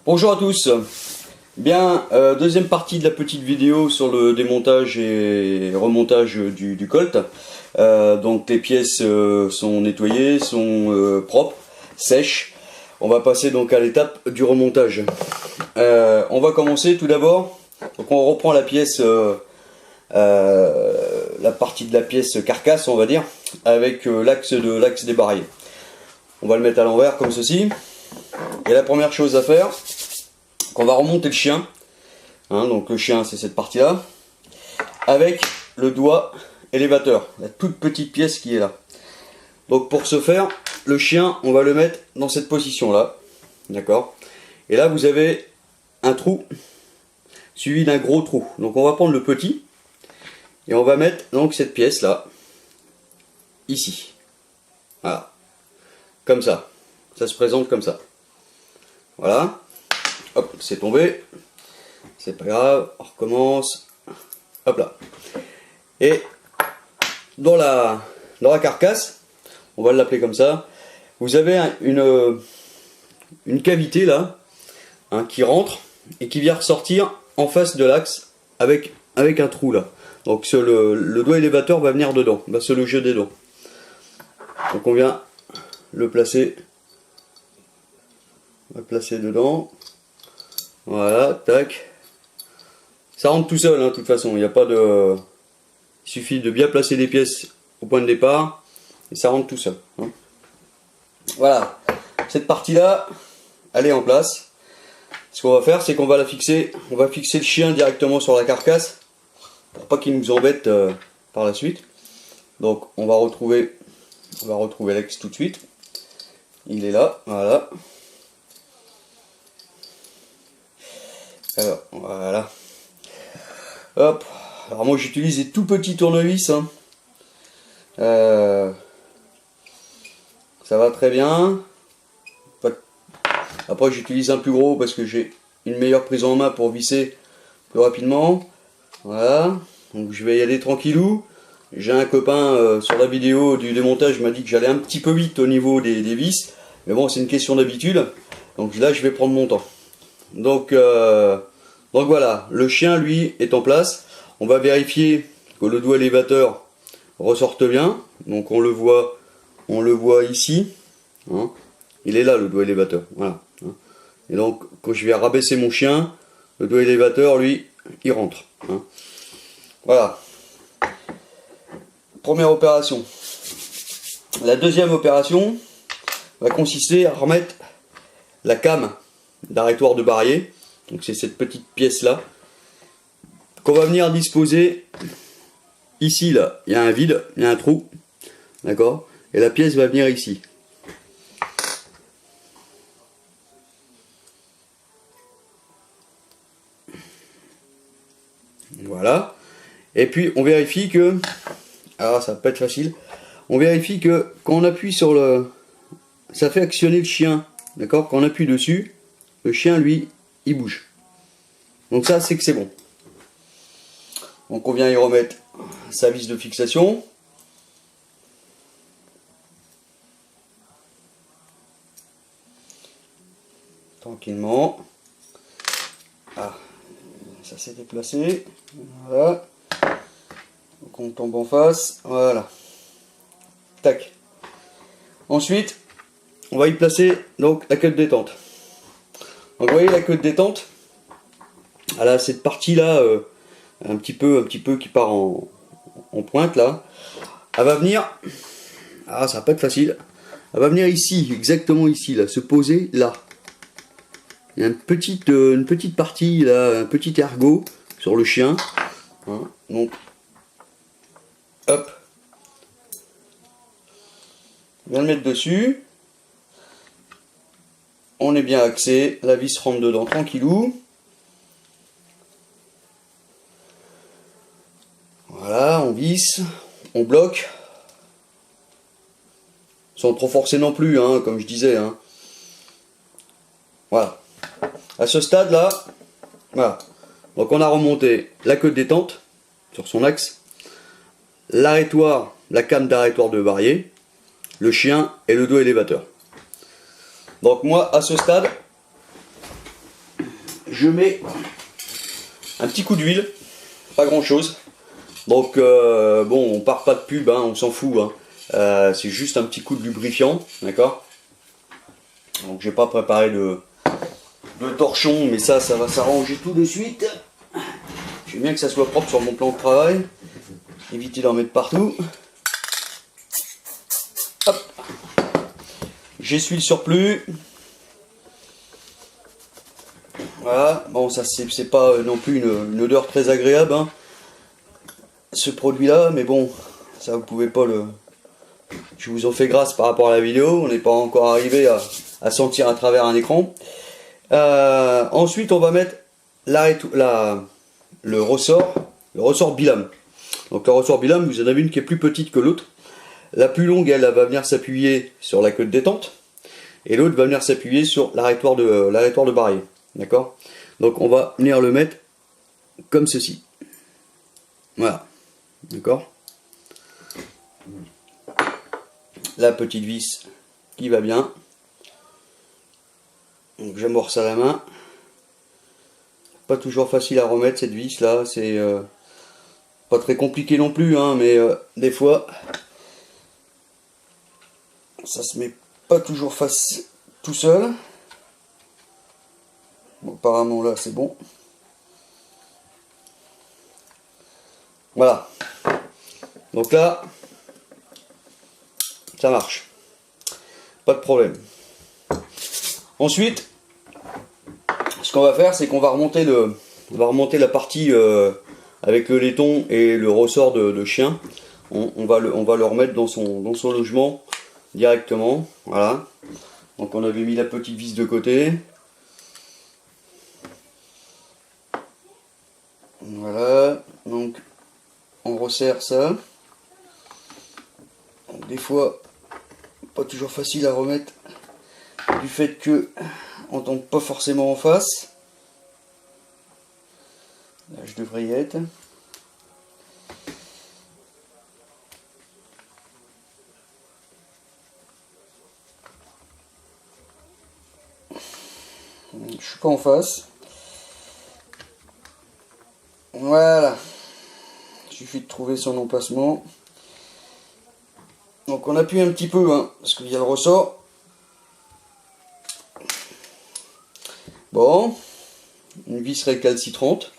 Bonjour à tous. Bien, deuxième partie de la petite vidéo sur le démontage et remontage du Colt. Donc les pièces sont nettoyées, sont propres, sèches. On va passer donc à l'étape du remontage. On va commencer tout d'abord. Donc on reprend la pièce, la partie de la pièce carcasse, on va dire, avec l'axe des barilles. On va le mettre à l'envers comme ceci. Et la première chose à faire, qu'on va remonter le chien. Donc le chien, c'est cette partie-là, avec le doigt élévateur, la toute petite pièce qui est là. Donc pour ce faire, le chien, on va le mettre dans cette position-là, d'accord. Et là, vous avez un trou suivi d'un gros trou. Donc on va prendre le petit et on va mettre donc cette pièce-là ici. Voilà, comme ça. Ça se présente comme ça. Voilà. Hop, c'est tombé. C'est pas grave, on recommence. Hop là. Et dans la carcasse, on va l'appeler comme ça, vous avez une cavité là, qui rentre et qui vient ressortir en face de l'axe avec un trou là. Donc le doigt élévateur va venir dedans, va se loger dedans. Donc on vient le placer. On va le placer dedans. Voilà, tac. Ça rentre tout seul, de toute façon. Il n'y a pas de. Il suffit de bien placer les pièces au point de départ et ça rentre tout seul. Voilà. Cette partie-là, elle est en place. Ce qu'on va faire, c'est qu'on va la fixer. On va fixer le chien directement sur la carcasse pour pas qu'il nous embête par la suite. Donc, on va retrouver l'axe tout de suite. Il est là, voilà. Alors, voilà. Hop. Alors moi j'utilise des tout petits tournevis. Ça va très bien. Après j'utilise un plus gros parce que j'ai une meilleure prise en main pour visser plus rapidement. Voilà. Donc je vais y aller tranquillou. J'ai un copain sur la vidéo du démontage m'a dit que j'allais un petit peu vite au niveau des vis. Mais bon, c'est une question d'habitude. Donc là je vais prendre mon temps. Donc voilà, le chien lui est en place. On va vérifier que le doigt élévateur ressorte bien. Donc on le voit ici. Il est là le doigt élévateur. Voilà. Et donc quand je vais rabaisser mon chien, le doigt élévateur lui, il rentre. Voilà. Première opération. La deuxième opération va consister à remettre la came d'arrêtoir de barillet. Donc c'est cette petite pièce là qu'on va venir disposer ici. Là il y a un vide, il y a un trou, d'accord, et la pièce va venir ici. Voilà. Et puis on vérifie que, alors ça va pas être facile, on vérifie que quand on appuie sur ça fait actionner le chien, d'accord. Quand on appuie dessus, le chien lui il bouge. Donc ça c'est que c'est bon. Donc on vient y remettre sa vis de fixation. Tranquillement. Ah, ça s'est déplacé. Voilà. Donc on tombe en face. Voilà. Tac. Ensuite, on va y placer donc la queue de détente. Donc vous voyez la queue de détente. Elle a cette partie là un petit peu qui part en pointe là. Elle va venir, ça va pas être facile, elle va venir ici, exactement ici là, se poser là. Il y a une petite partie là, un petit ergot sur le chien. Donc hop, on vient le mettre dessus. On est bien axé, la vis rentre dedans tranquillou. Voilà, on visse, on bloque, sans trop forcer non plus, comme je disais. Voilà. À ce stade-là, voilà. Donc on a remonté la queue de détente sur son axe, l'arrêtoir, la came d'arrêtoir de barillet, le chien et le doigt élévateur. Donc moi, à ce stade, je mets un petit coup d'huile, pas grand chose. Donc bon, on part pas de pub, hein, on s'en fout, hein. C'est juste un petit coup de lubrifiant, d'accord. Donc j'ai pas préparé de torchon, mais ça va s'arranger tout de suite. J'aime bien que ça soit propre sur mon plan de travail, éviter d'en mettre partout. Hop, j'essuie le surplus. Voilà, bon, ça c'est pas non plus une odeur très agréable, hein, ce produit là, mais bon, ça vous pouvez pas le... Je vous en fais grâce par rapport à la vidéo, on n'est pas encore arrivé à sentir à travers un écran. Ensuite on va mettre le ressort bilame. Donc le ressort bilame, vous en avez une qui est plus petite que l'autre. La plus longue, elle va venir s'appuyer sur la queue de détente, et l'autre va venir s'appuyer sur l'arrêtoir de barillet. D'accord? Donc on va venir le mettre comme ceci. Voilà. D'accord? La petite vis qui va bien. Donc j'amorce à la main. Pas toujours facile à remettre cette vis là, c'est pas très compliqué non plus, hein, mais des fois ça se met pas toujours facile tout seul. Bon, apparemment là c'est bon. Voilà. Donc là, ça marche. Pas de problème. Ensuite, ce qu'on va faire, c'est qu'on va remonter la partie avec le laiton et le ressort de chien. On va le remettre dans son logement directement. Voilà. Donc on avait mis la petite vis de côté. Voilà. Donc on resserre ça. Donc, des fois, pas toujours facile à remettre du fait que on tombe pas forcément en face. Là, je devrais y être. Je suis pas en face. Voilà. Il suffit de trouver son emplacement. Donc on appuie un petit peu, hein, parce qu'il y a le ressort. Bon. Une vis récalcitrante.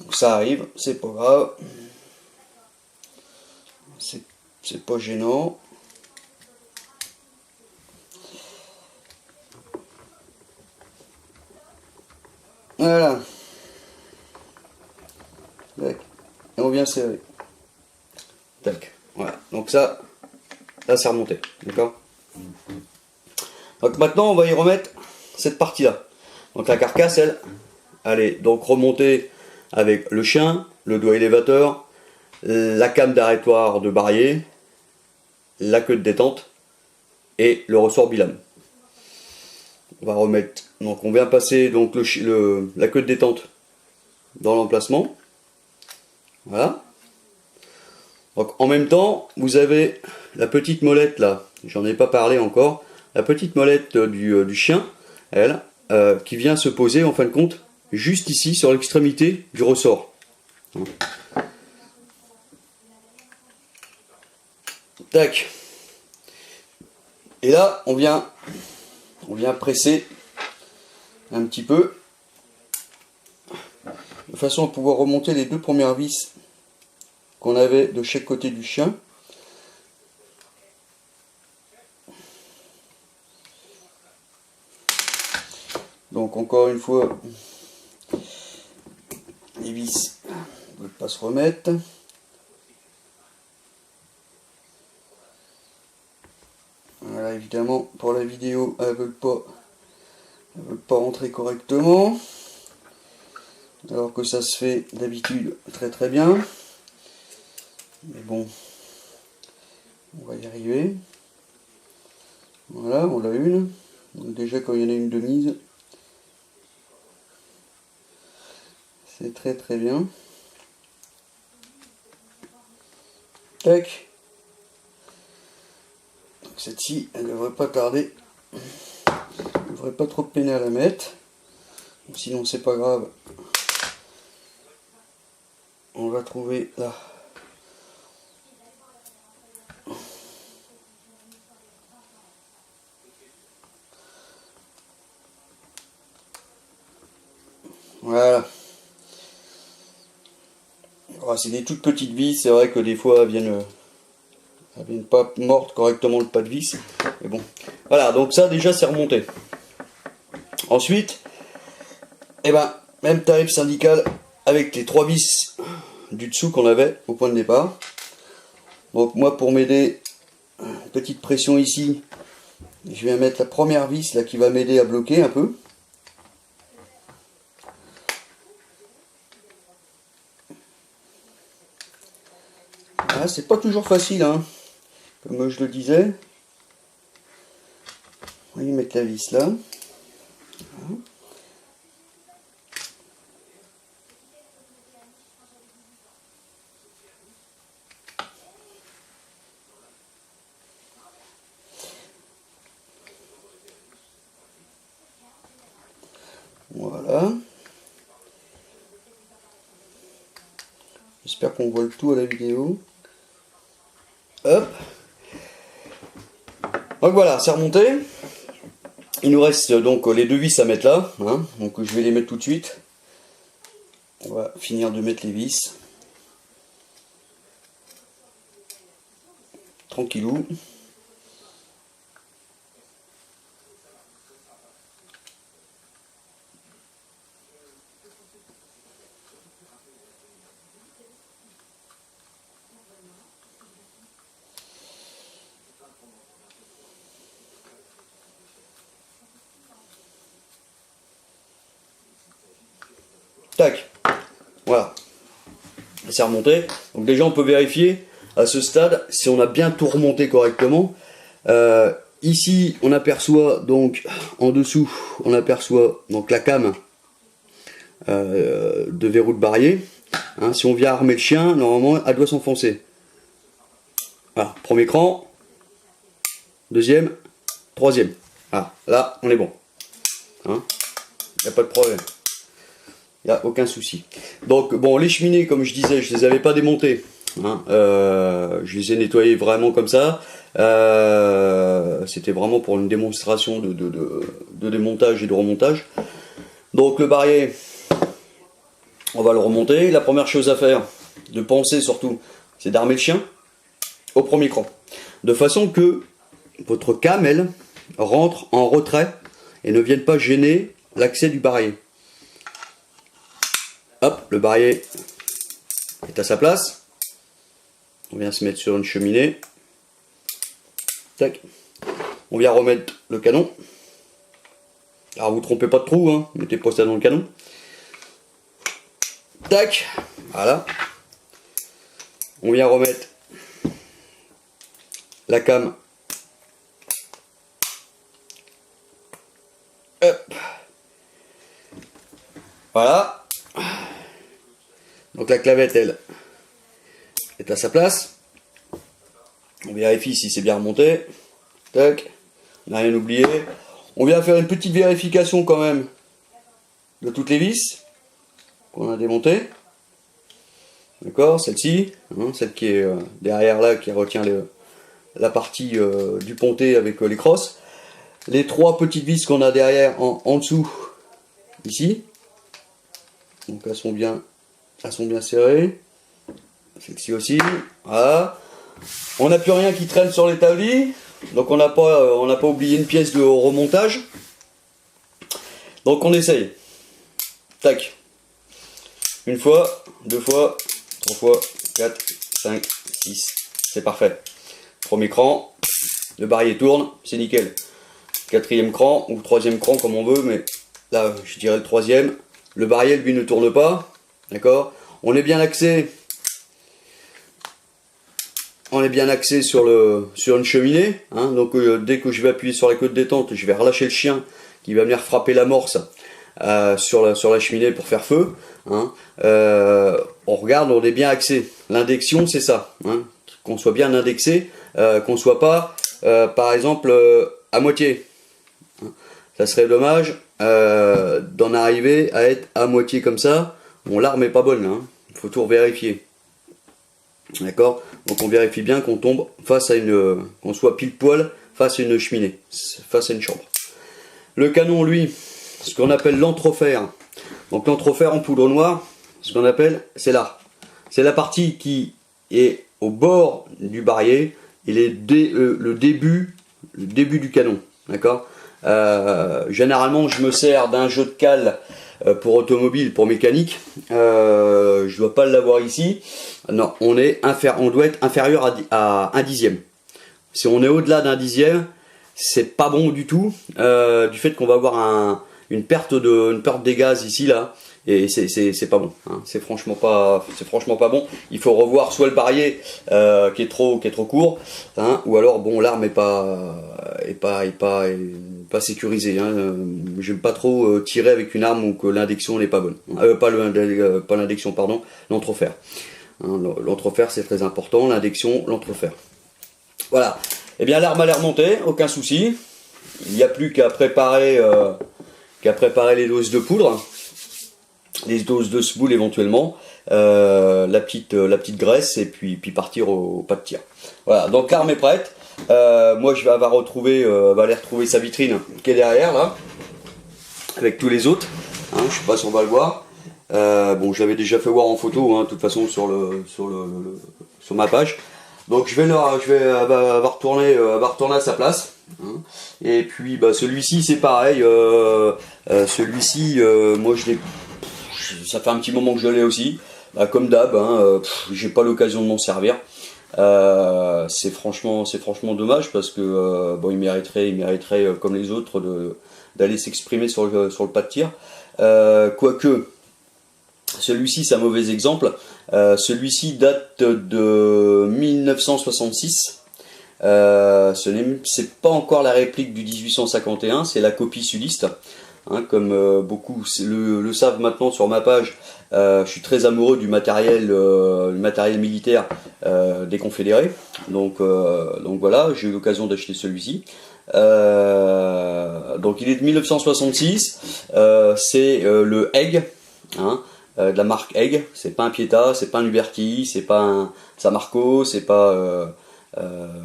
Donc ça arrive, c'est pas grave. C'est pas gênant. Voilà. Tac. Et on vient serrer. Tac. Voilà. Donc ça, là c'est remonté. D'accord. Donc maintenant on va y remettre cette partie-là. Donc la carcasse, elle est donc remontée avec le chien, le doigt élévateur, la came d'arrêtoir de barillet, la queue de détente et le ressort bilame. On va remettre, donc on vient passer donc la queue de détente dans l'emplacement. Voilà. Donc en même temps, vous avez la petite molette là, j'en ai pas parlé encore, la petite molette du chien, elle, qui vient se poser en fin de compte juste ici sur l'extrémité du ressort. Tac. Et là, on vient presser un petit peu de façon à pouvoir remonter les deux premières vis qu'on avait de chaque côté du chien. Donc encore une fois, les vis ne veulent pas se remettre. Voilà, évidemment, pour la vidéo, elles ne veulent pas rentrer correctement. Alors que ça se fait d'habitude très très bien. Mais bon, on va y arriver. Voilà, on l'a une. Donc déjà quand il y en a une de mise, c'est très très bien. Tac. Donc celle-ci, elle ne devrait pas tarder. Elle ne devrait pas trop peiner à la mettre. Sinon c'est pas grave. On va trouver là. Voilà. Oh, c'est des toutes petites vis, c'est vrai que des fois elles viennent pas mortes correctement le pas de vis. Mais bon. Voilà, donc ça déjà c'est remonté. Ensuite, eh ben, même tarif syndical avec les 3 vis du dessous qu'on avait au point de départ. Donc moi pour m'aider, petite pression ici, je vais mettre la première vis là qui va m'aider à bloquer un peu. Ah, c'est pas toujours facile, hein, comme je le disais. On va y mettre la vis là. Voilà. J'espère qu'on voit le tout à la vidéo. Hop. Donc voilà, c'est remonté. Il nous reste donc les 2 vis à mettre là. Hein. Donc je vais les mettre tout de suite. On va finir de mettre les vis. Tranquillou. Tac. Voilà. C'est remonté. Donc déjà on peut vérifier à ce stade si on a bien tout remonté correctement. Ici on aperçoit donc en dessous on aperçoit donc la came de verrou de barillet. Hein, si on vient armer le chien, normalement elle doit s'enfoncer. Voilà, premier cran, deuxième, troisième. Voilà, là on est bon. Hein, y a pas de problème. Il n'y a aucun souci. Donc bon, les cheminées, comme je disais, je les avais pas démontées. Hein, je les ai nettoyées vraiment comme ça. C'était vraiment pour une démonstration de démontage et de remontage. Donc le barillet, on va le remonter. La première chose à faire, de penser surtout, c'est d'armer le chien au premier cran. De façon que votre came, elle, rentre en retrait et ne vienne pas gêner l'accès du barillet. Hop, le barillet est à sa place. On vient se mettre sur une cheminée. Tac. On vient remettre le canon. Alors vous trompez pas de trou, hein. Mettez pas ça dans le canon. Tac. Voilà. On vient remettre la came. Hop. Voilà. Donc la clavette, elle, est à sa place. On vérifie si c'est bien remonté. Tac. On n'a rien oublié. On vient faire une petite vérification quand même de toutes les vis qu'on a démontées. D'accord, celle-ci, hein, celle qui est derrière là, qui retient la partie du ponté avec les crosses. Les 3 petites vis qu'on a derrière en dessous, ici. Donc elles sont bien serrées. Celle-ci aussi. Voilà. On n'a plus rien qui traîne sur l'établi. Donc on n'a pas oublié une pièce de remontage. Donc on essaye. Tac. Une fois, 2 fois, 3 fois, 4, 5, 6. C'est parfait. Premier cran. Le barillet tourne. C'est nickel. 4e cran ou 3e cran comme on veut. Mais là je dirais le 3e. Le barillet lui ne tourne pas. D'accord. On est bien axé. On est bien axé sur une cheminée. Hein, donc dès que je vais appuyer sur la queue de détente, je vais relâcher le chien qui va venir frapper l'amorce sur la cheminée pour faire feu. Hein. On regarde, on est bien axé. L'indexion, c'est ça. Hein, qu'on soit bien indexé, qu'on soit pas, par exemple, à moitié. Hein. Ça serait dommage. d'en arriver à être à moitié comme ça. Bon, l'arme est pas bonne, hein. Il faut tout vérifier. D'accord? Donc on vérifie bien qu'on tombe face à qu'on soit pile poil face à une cheminée, face à une chambre. Le canon, lui, ce qu'on appelle l'entrofer. Donc l'entrofer en poudre noire, ce qu'on appelle, c'est là. C'est la partie qui est au bord du barillet. Il est le début du canon. D'accord? Généralement, je me sers d'un jeu de cale pour automobile, pour mécanique. Je ne dois pas l'avoir ici. Non, on doit être inférieur à 1/10. Si on est au-delà d'1/10, c'est pas bon du tout. Du fait qu'on va avoir une perte des gaz ici là. Et c'est pas bon, hein. C'est franchement pas bon. Il faut revoir soit le barillet qui est trop court, hein, ou alors bon, l'arme est pas sécurisée, hein. J'aime pas trop tirer avec une arme où que l'indection n'est pas bonne, pas l'indection, pardon, l'entrofer, hein. L'entrofer, c'est très important, l'indection, l'entrofer. Voilà. Et bien l'arme a l'air montée, aucun souci. Il n'y a plus qu'à préparer les doses de poudre. Les doses de semoule éventuellement, la petite graisse et puis partir au pas de tir. Voilà, donc l'arme est prête. Moi je vais aller retrouver sa vitrine qui est derrière là, avec tous les autres. Hein, je sais pas si on va le voir. Bon, j'avais déjà fait voir en photo, hein, de toute façon sur ma page. Donc elle va retourner à sa place. Hein. Et puis bah, celui-ci c'est pareil. Celui-ci, moi ça fait un petit moment que je l'ai aussi. Bah, comme d'hab, hein, j'ai pas l'occasion de m'en servir. C'est franchement dommage parce que bon, il mériterait comme les autres d'aller s'exprimer sur le pas de tir. Quoique celui-ci c'est un mauvais exemple. Celui-ci date de 1966. C'est pas encore la réplique du 1851, c'est la copie sudiste. Hein, comme beaucoup le savent maintenant sur ma page, je suis très amoureux du matériel militaire des Confédérés. Donc voilà, j'ai eu l'occasion d'acheter celui-ci. Donc il est de 1966. C'est le Egg, hein, de la marque Egg. C'est pas un Pieta, c'est pas un Liberty, c'est pas un Samarco, c'est pas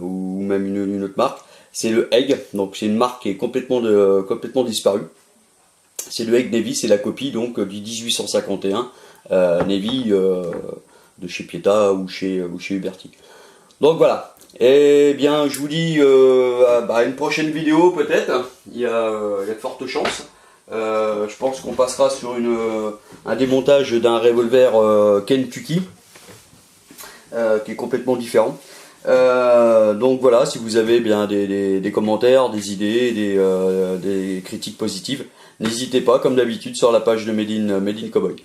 ou même une autre marque. C'est le Egg. Donc c'est une marque qui est complètement disparue. C'est le Egg Navy, c'est la copie donc du 1851 Navy de chez Pieta ou chez Huberty. Donc voilà. Et bien je vous dis à une prochaine vidéo peut-être. Il y a de fortes chances. Je pense qu'on passera sur un démontage d'un revolver Kentucky qui est complètement différent. Donc voilà, si vous avez bien des commentaires, des idées, des critiques positives, n'hésitez pas comme d'habitude sur la page de Made in Cowboy.